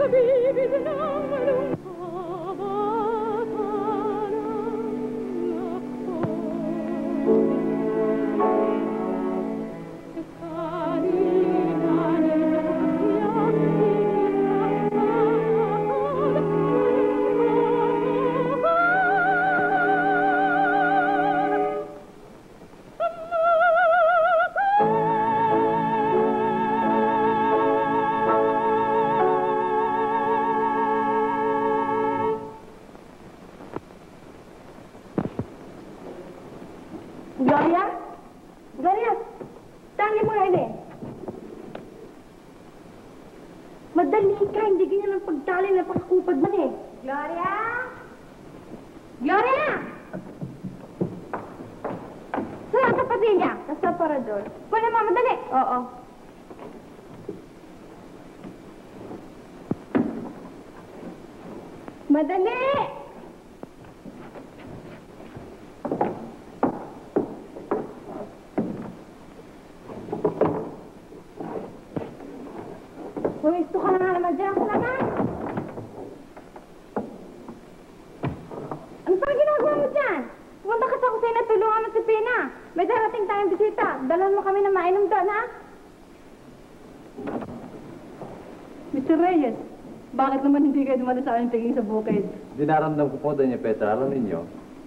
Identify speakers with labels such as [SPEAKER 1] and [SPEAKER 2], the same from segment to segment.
[SPEAKER 1] sa bibig ng malungkot
[SPEAKER 2] Gloria? Gloria, tangin mo na ini. Madali ka, hindi ganyan ang pagtali na pakakupad man eh. Gloria? Gloria! Saan ang kapatilla? Nasa parador. Pwede mo, madali. Oo. Madali! Gusto ka na naman dyan. Salamat! Ano pa ginagawa mo dyan? Pumunta ka sa kusina, tulungan mo si Pina. May darating tayong bisita. Dalhan mo kami na mainom doon, ha?
[SPEAKER 1] Mr. Reyes, bakit naman hindi kayo dumalo sa aming tingin sa bukid?
[SPEAKER 3] Dinaramdam ko po doon niya, Petra. Alam ninyo,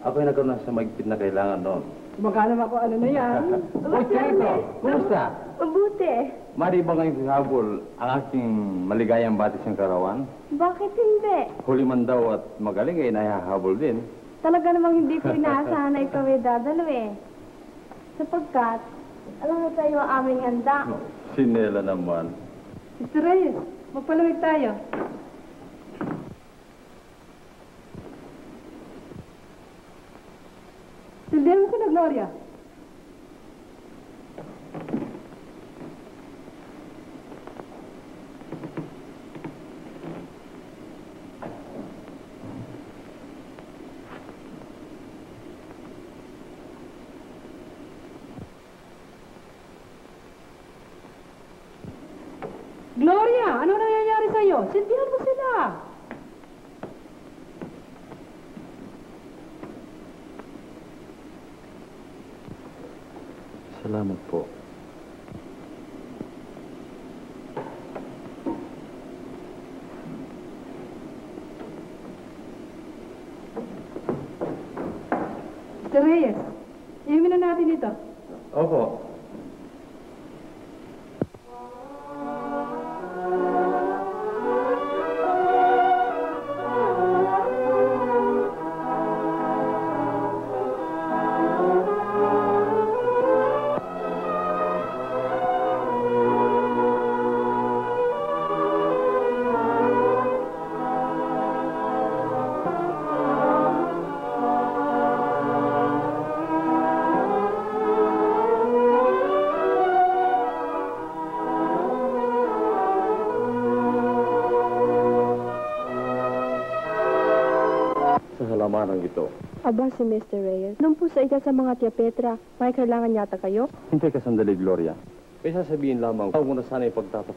[SPEAKER 3] ako yung nagkaroon sa magpit na kailangan noon.
[SPEAKER 1] Kumakalam ako, ano na yan?
[SPEAKER 3] Uy, Chito! Kumusta?
[SPEAKER 2] Mabuti.
[SPEAKER 3] Mari ba ngayong habol ang aking maligayang batis ng karawan?
[SPEAKER 2] Bakit hindi?
[SPEAKER 3] Huli man daw at magaling ay nahahabol din.
[SPEAKER 2] Talaga namang hindi ko inaasahan na ikaw ay dadalo eh. Sapagkat, alam mo sa'yo ang aming handa.
[SPEAKER 3] Sinela naman.
[SPEAKER 1] Mr. Reyes, magpalamig tayo. Sildihan mo ko na, Gloria. Gloria, ano nangyayari sa'yo? Silbihan mo sila.
[SPEAKER 3] Salamat po.
[SPEAKER 1] Mr. Reyes, inumin na natin ito.
[SPEAKER 3] Opo. Sa halamanang ito.
[SPEAKER 2] Aba si Mr. Reyes. Nung po sa isa sa mga Tia Petra, may kailangan yata kayo?
[SPEAKER 3] Hintay ka sandali, Gloria. May sasabihin lamang, huwag mo na sana ipagtatapos.